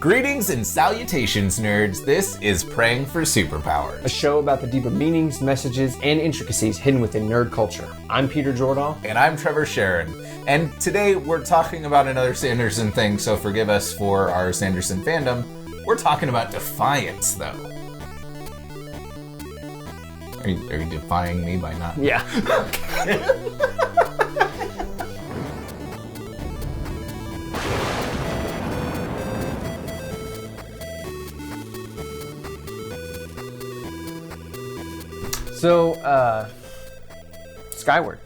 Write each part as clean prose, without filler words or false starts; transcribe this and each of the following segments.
Greetings and salutations, nerds. This is Praying for Superpowers, a show about the deeper meanings, messages, and intricacies hidden within nerd culture. I'm Peter Jordahl. And I'm Trevor Sharon. And today we're talking about another Sanderson thing, so forgive us for our Sanderson fandom. We're talking about Defiance, though. Are you defying me by not? Yeah. So, Skyward.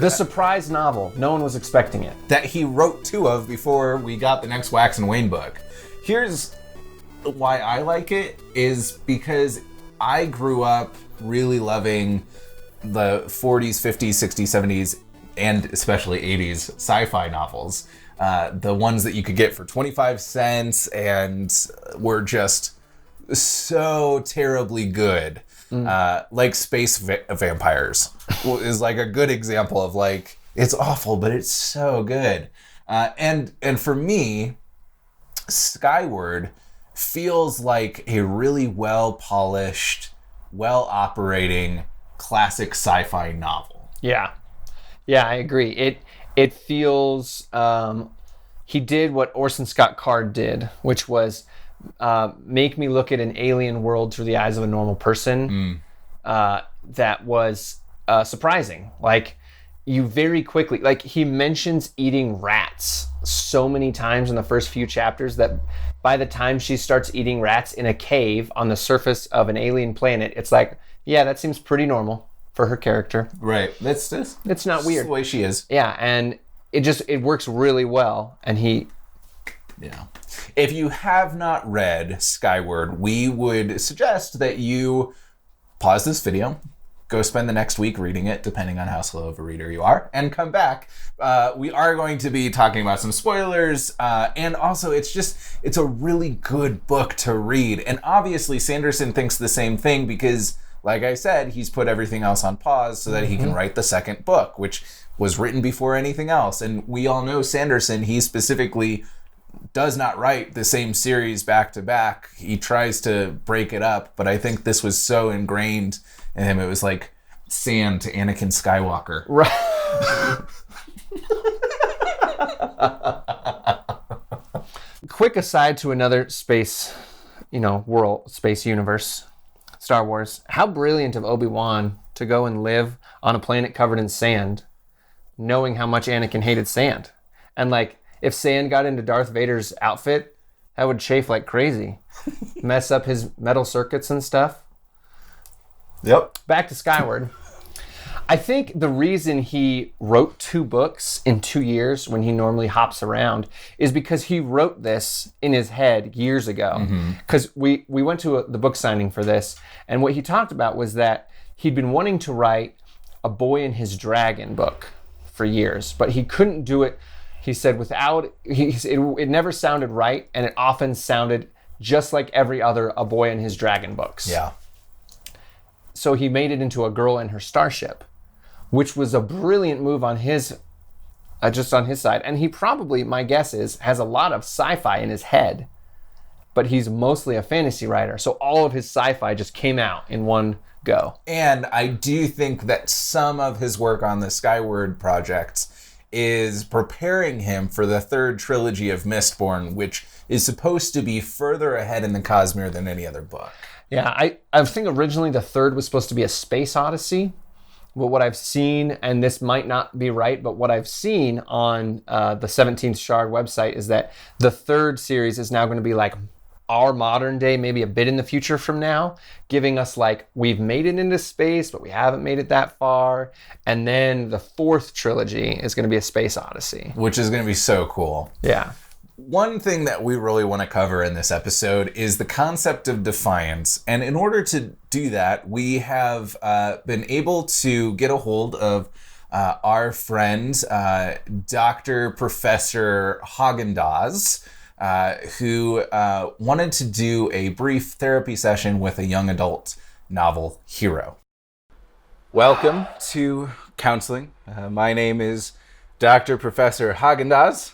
The surprise novel. No one was expecting it. That he wrote two of before we got the next Wax and Wayne book. Here's why I like it, is because I grew up really loving the 40s, 50s, 60s, 70s, and especially 80s sci-fi novels. The ones that you could get for 25 cents and were just so terribly good. Like Space Vampires is like a good example of like, it's awful, but it's so good. And for me, Skyward feels like a really well-polished, well-operating classic sci-fi novel. Yeah, I agree. It feels, he did what Orson Scott Card did, which was make me look at an alien world through the eyes of a normal person. That was surprising. Like, you very quickly, like, he mentions eating rats so many times in the first few chapters that by the time she starts eating rats in a cave on the surface of an alien planet, it's like, yeah, that seems pretty normal for her character. Right. It's not weird. That's the way she is. Yeah, and it works really well. And yeah. If you have not read Skyward, we would suggest that you pause this video, go spend the next week reading it, depending on how slow of a reader you are, and come back. We are going to be talking about some spoilers, and also it's a really good book to read. And obviously Sanderson thinks the same thing because, like I said, he's put everything else on pause so that he can write the second book, which was written before anything else. And we all know Sanderson, he specifically does not write the same series back to back. He tries to break it up, but I think this was so ingrained in him. It was like sand to Anakin Skywalker. Right. Quick aside to another space, world, space universe, Star Wars. How brilliant of Obi-Wan to go and live on a planet covered in sand, knowing how much Anakin hated sand. And like, if sand got into Darth Vader's outfit, that would chafe like crazy. Mess up his metal circuits and stuff. Yep. Back to Skyward. I think the reason he wrote 2 books in 2 years when he normally hops around is because he wrote this in his head years ago. Because we went to the book signing for this, and what he talked about was that he'd been wanting to write a Boy and His Dragon book for years, but he couldn't do it. He said it never sounded right, and it often sounded just like every other A Boy and His Dragon books. Yeah. So he made it into A Girl and Her Starship, which was a brilliant move on his side. And he probably, my guess is, has a lot of sci-fi in his head, but he's mostly a fantasy writer. So all of his sci-fi just came out in one go. And I do think that some of his work on the Skyward projects is preparing him for the 3rd trilogy of Mistborn, which is supposed to be further ahead in the Cosmere than any other book. Yeah, I think originally the 3rd was supposed to be a space odyssey, but what I've seen, and this might not be right, but what I've seen on the 17th Shard website is that the 3rd series is now going to be like our modern day, maybe a bit in the future from now, giving us like, we've made it into space, but we haven't made it that far. And then the 4th trilogy is going to be a space odyssey. Which is going to be so cool. Yeah. One thing that we really want to cover in this episode is the concept of Defiance. And in order to do that, we have been able to get a hold of our friend, Dr. Professor Haagen-Dazs, who wanted to do a brief therapy session with a young adult novel hero. Welcome to counseling. My name is Dr. Professor Haagen-Dazs.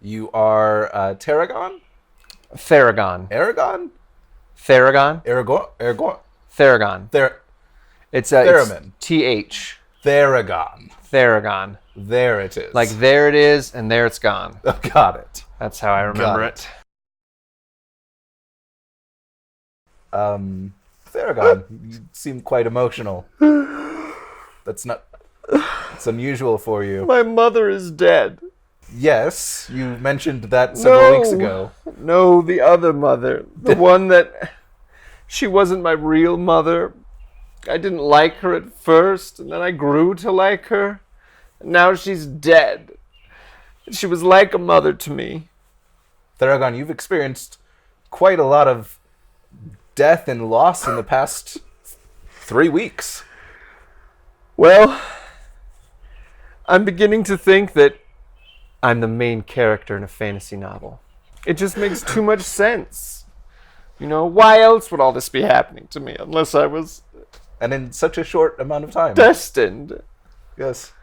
You are Tarragon? Theragon. Aragon? Theragon? Aragorn? Theragon. It's Theremin. TH. Theragon. Theragon. There it is. Like there it is and there it's gone. Oh, got it. That's how I remember it. Theragon, you seem quite emotional. It's unusual for you. My mother is dead. Yes, you mentioned that several weeks ago. No, the other mother. The one that... She wasn't my real mother. I didn't like her at first, and then I grew to like her. And now she's dead. She was like a mother to me. Theragon, you've experienced quite a lot of death and loss in the past 3 weeks. Well, I'm beginning to think that I'm the main character in a fantasy novel. It just makes too much sense. You know, why else would all this be happening to me unless I was... And in such a short amount of time. Destined. Yes.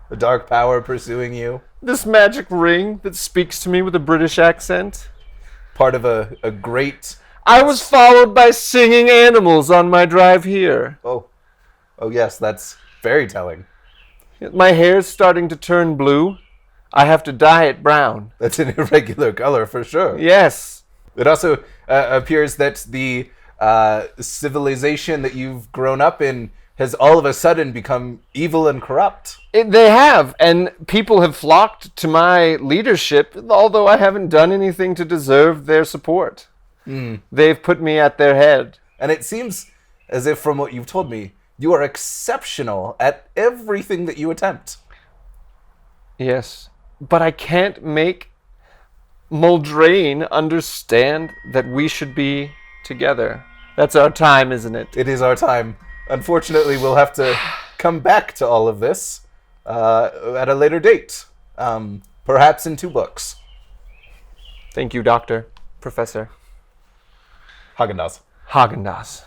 A dark power pursuing you. This magic ring that speaks to me with a British accent. Part of a great... I was followed by singing animals on my drive here. Oh yes, that's very telling. My hair's starting to turn blue. I have to dye it brown. That's an irregular color for sure. Yes. It also appears that the civilization that you've grown up in has all of a sudden become evil and corrupt. They have, and people have flocked to my leadership, although I haven't done anything to deserve their support. They've put me at their head. And it seems as if, from what you've told me, you are exceptional at everything that you attempt. Yes, but I can't make Muldrain understand that we should be together. That's our time, isn't it? It is our time. Unfortunately, we'll have to come back to all of this at a later date. Perhaps in 2 books. Thank you, Doctor. Professor. Haagen-Dazs. Haagen-Dazs.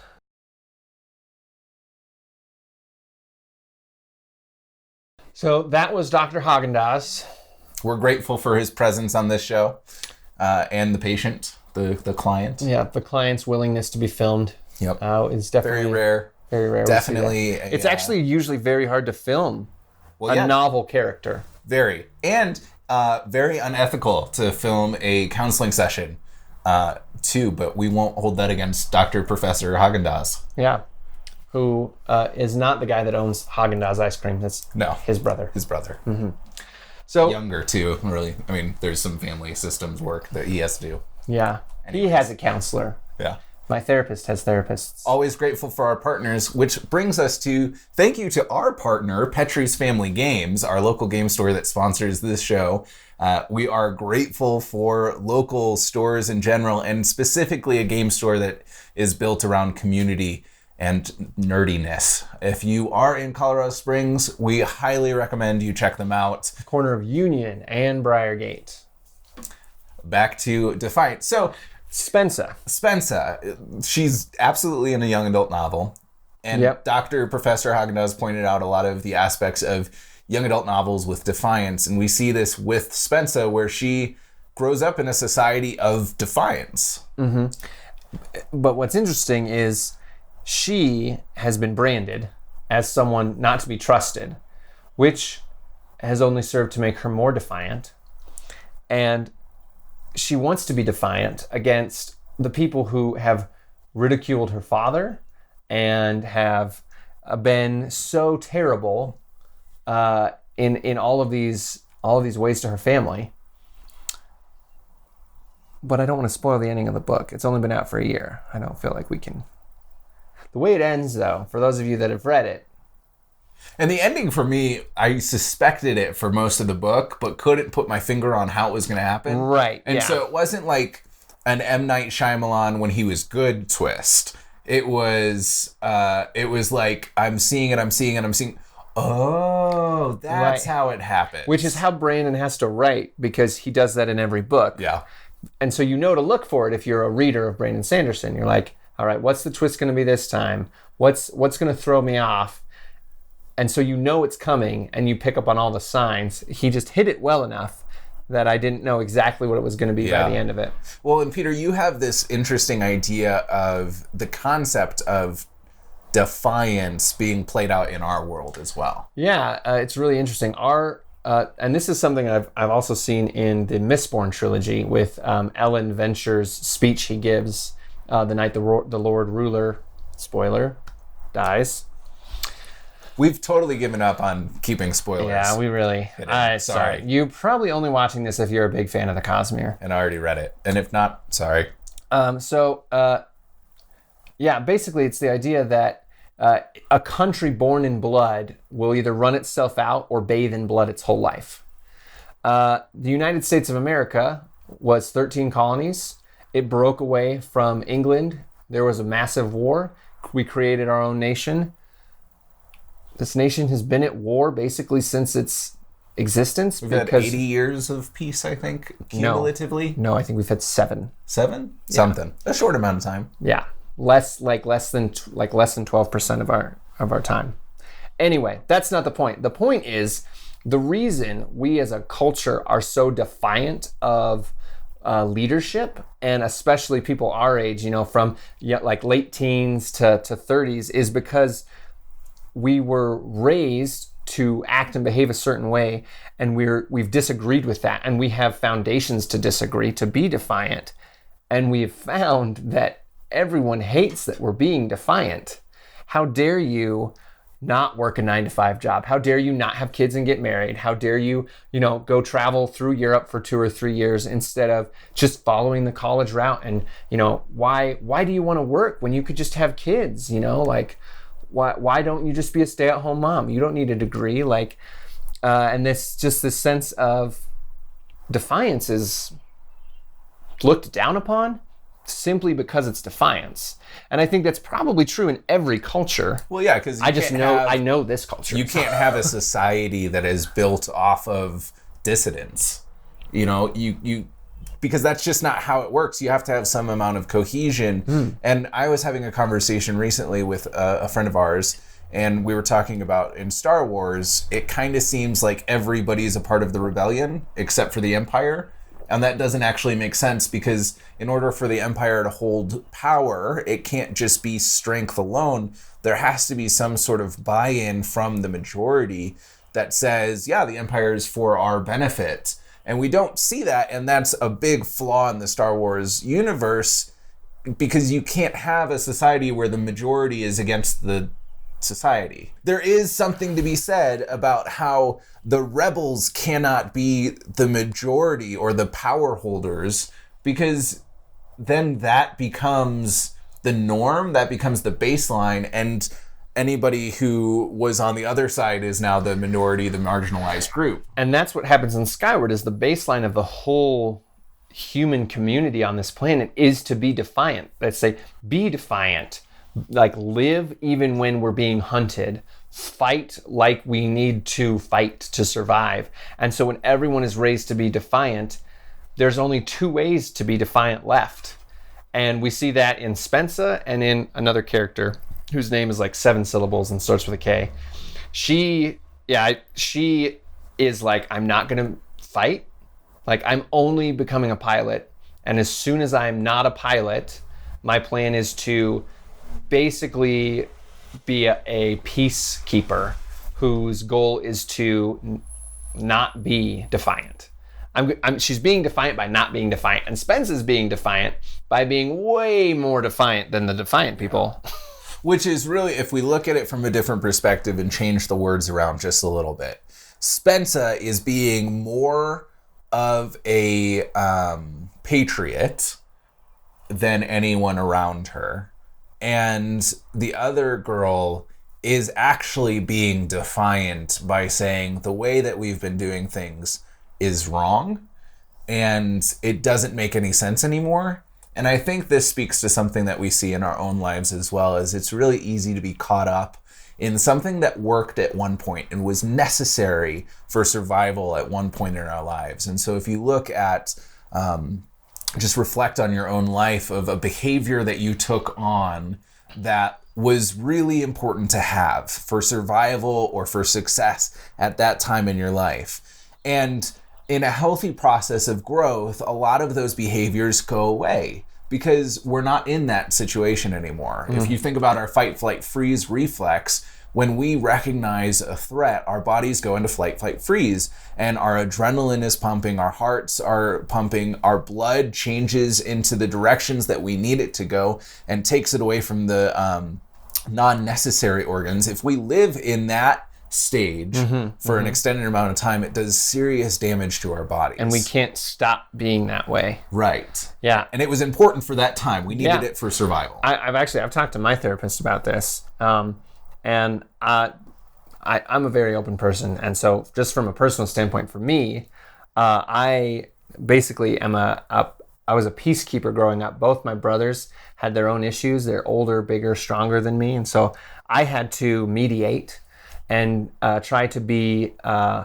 So that was Dr. Haagen-Dazs. We're grateful for his presence on this show and the patient, the client. Yeah, the client's willingness to be filmed. Yep. Is definitely very rare. Very rare. Definitely. It's actually usually very hard to film a novel character. Very. And very unethical to film a counseling session too, but we won't hold that against Dr. Professor Haagen-Dazs. Yeah. Who is not the guy that owns Haagen-Dazs ice cream. That's his brother. His brother. Mm-hmm. So younger too, really. I mean, there's some family systems work that he has to do. Yeah. Anyways. He has a counselor. Yeah. My therapist has therapists. Always grateful for our partners, which brings us to thank you to our partner, Petrie's Family Games, our local game store that sponsors this show. We are grateful for local stores in general, and specifically a game store that is built around community and nerdiness. If you are in Colorado Springs, we highly recommend you check them out. Corner of Union and Briargate. Back to Defiance. So, Spensa, she's absolutely in a young adult novel. And Dr. Professor Haagen-Dazs pointed out a lot of the aspects of young adult novels with Defiance. And we see this with Spensa, where she grows up in a society of defiance. Mm-hmm. But what's interesting is she has been branded as someone not to be trusted, which has only served to make her more defiant. And she wants to be defiant against the people who have ridiculed her father and have been so terrible in all of these ways to her family. But I don't want to spoil the ending of the book. It's only been out for a year. I don't feel like we can. The way it ends, though, for those of you that have read it. And the ending for me, I suspected it for most of the book, but couldn't put my finger on how it was going to happen. Right. And so it wasn't like an M. Night Shyamalan when he was good twist. It was like, I'm seeing it. Oh, that's how it happened. Which is how Brandon has to write, because he does that in every book. Yeah. And so you know to look for it if you're a reader of Brandon Sanderson. You're like, all right, what's the twist going to be this time? What's going to throw me off? And so you know it's coming, and you pick up on all the signs. He just hit it well enough that I didn't know exactly what it was going to be by the end of it. Well, and Peter, you have this interesting idea of the concept of defiance being played out in our world as well. Yeah, it's really interesting. And this is something I've also seen in the Mistborn trilogy with Ellen Venture's speech he gives the night the Lord Ruler, spoiler, dies. We've totally given up on keeping spoilers. Yeah, we really. Sorry. You're probably only watching this if you're a big fan of the Cosmere. And I already read it. And if not, sorry. Basically it's the idea that a country born in blood will either run itself out or bathe in blood its whole life. The United States of America was 13 colonies. It broke away from England. There was a massive war. We created our own nation. This nation has been at war basically since its existence. We've had 80 years of peace, I think, cumulatively. No, I think we've had 7. 7? Yeah. Something. A short amount of time. Yeah. Less than 12% of our time. Anyway, that's not the point. The point is the reason we as a culture are so defiant of leadership, and especially people our age, from like late teens to 30s, is because we were raised to act and behave a certain way, and we've disagreed with that, and we have foundations to disagree, to be defiant, and we've found that everyone hates that we're being defiant. How dare you not work a 9-to-5 job? How dare you not have kids and get married? How dare you, go travel through Europe for 2 or 3 years instead of just following the college route? And, why do you want to work when you could just have kids? Why don't you just be a stay-at-home mom? You don't need a degree. And this sense of defiance is looked down upon simply because it's defiance. And I think that's probably true in every culture. Well, yeah, because I know this culture. You can't have a society that is built off of dissidence. Because that's just not how it works. You have to have some amount of cohesion. And I was having a conversation recently with a friend of ours, and we were talking about in Star Wars, it kind of seems like everybody's a part of the rebellion except for the Empire. And that doesn't actually make sense, because in order for the Empire to hold power, it can't just be strength alone. There has to be some sort of buy-in from the majority that says, yeah, the Empire is for our benefit. And we don't see that, and that's a big flaw in the Star Wars universe, because you can't have a society where the majority is against the society. There is something to be said about how the rebels cannot be the majority or the power holders, because then that becomes the norm, that becomes the baseline, and anybody who was on the other side is now the minority, the marginalized group. And that's what happens in Skyward, is the baseline of the whole human community on this planet is to be defiant. Let's say, be defiant. Live even when we're being hunted. Fight like we need to fight to survive. And so when everyone is raised to be defiant, there's only 2 ways to be defiant left. And we see that in Spensa and in another character whose name is 7 syllables and starts with a K. She is I'm not going to fight. I'm only becoming a pilot. And as soon as I'm not a pilot, my plan is to basically be a peacekeeper whose goal is to not be defiant. She's being defiant by not being defiant, and Spence is being defiant by being way more defiant than the defiant people. Which is really, if we look at it from a different perspective and change the words around just a little bit, Spensa is being more of a patriot than anyone around her. And the other girl is actually being defiant by saying the way that we've been doing things is wrong and it doesn't make any sense anymore. And I think this speaks to something that we see in our own lives as well, as it's really easy to be caught up in something that worked at one point and was necessary for survival at one point in our lives. And so if you look at just reflect on your own life of a behavior that you took on that was really important to have for survival or for success at that time in your life. And in a healthy process of growth, a lot of those behaviors go away because we're not in that situation anymore. If you think about our fight, flight, freeze reflex, when we recognize a threat, our bodies go into flight, flight, freeze, and our adrenaline is pumping, our hearts are pumping, our blood changes into the directions that we need it to go and takes it away from the non-necessary organs. If we live in that stage for an extended amount of time, it does serious damage to our bodies. And we can't stop being that way. Right. Yeah. And it was important for that time. We needed it for survival. I've talked to my therapist about this. And I'm a very open person. And so just from a personal standpoint for me, I basically am I was a peacekeeper growing up. Both my brothers had their own issues. They're older, bigger, stronger than me. And so I had to mediate and try to be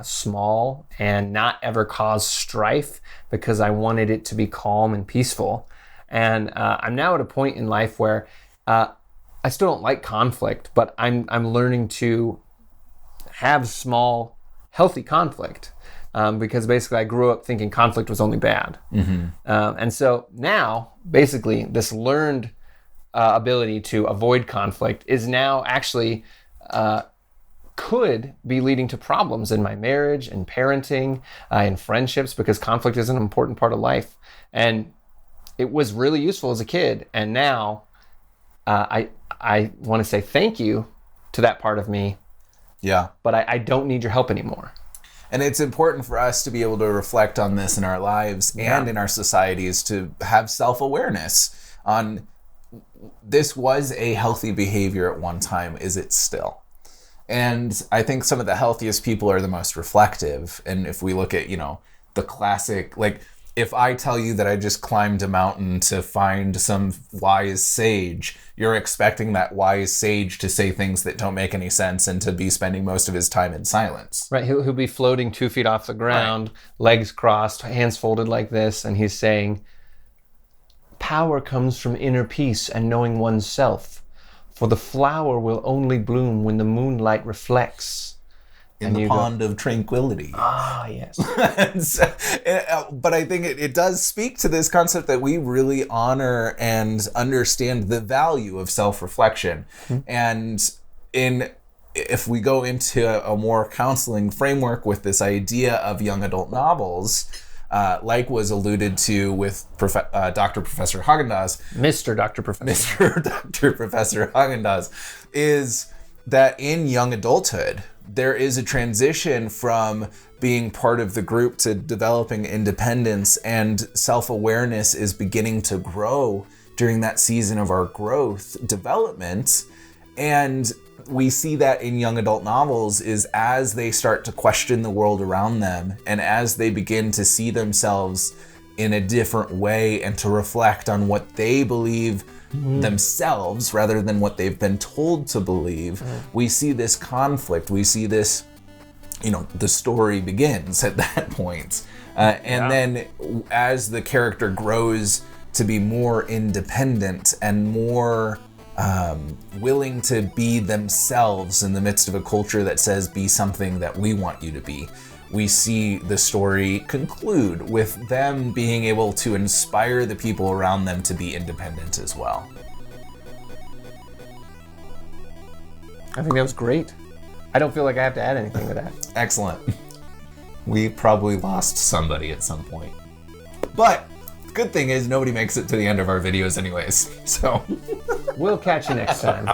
small and not ever cause strife because I wanted it to be calm and peaceful. And I'm now at a point in life where I still don't like conflict, but I'm learning to have small, healthy conflict because basically I grew up thinking conflict was only bad. And so now, basically, this learned ability to avoid conflict is now actually could be leading to problems in my marriage and parenting and friendships because conflict is an important part of life. And it was really useful as a kid. And now I want to say thank you to that part of me. Yeah. But I don't need your help anymore. And it's important for us to be able to reflect on this in our lives and in our societies, to have self-awareness on this was a healthy behavior at one time. Is it still? And I think some of the healthiest people are the most reflective. And if we look at, the classic, like if I tell you that I just climbed a mountain to find some wise sage, you're expecting that wise sage to say things that don't make any sense and to be spending most of his time in silence. Right. He'll be floating 2 feet off the ground, legs crossed, hands folded like this. And he's saying, power comes from inner peace and knowing oneself. For the flower will only bloom when the moonlight reflects. In the pond of tranquility. Ah, yes. But I think it does speak to this concept that we really honor and understand the value of self-reflection. And if we go into a more counseling framework with this idea of young adult novels, like was alluded to with Dr. Professor Haagen-Dazs. Mr. Dr. Professor. Mr. Dr. Professor Haagen-Dazs, is that in young adulthood, there is a transition from being part of the group to developing independence, and self-awareness is beginning to grow during that season of our growth development. And we see that in young adult novels is as they start to question the world around them and as they begin to see themselves in a different way and to reflect on what they believe themselves rather than what they've been told to believe, we see this conflict. We see this, the story begins at that point. And then as the character grows to be more independent and more willing to be themselves in the midst of a culture that says be something that we want you to be, we see the story conclude with them being able to inspire the people around them to be independent as well. I think that was great. I don't feel like I have to add anything to that. Excellent. We probably lost somebody at some point. But good thing is nobody makes it to the end of our videos anyways, so. We'll catch you next time.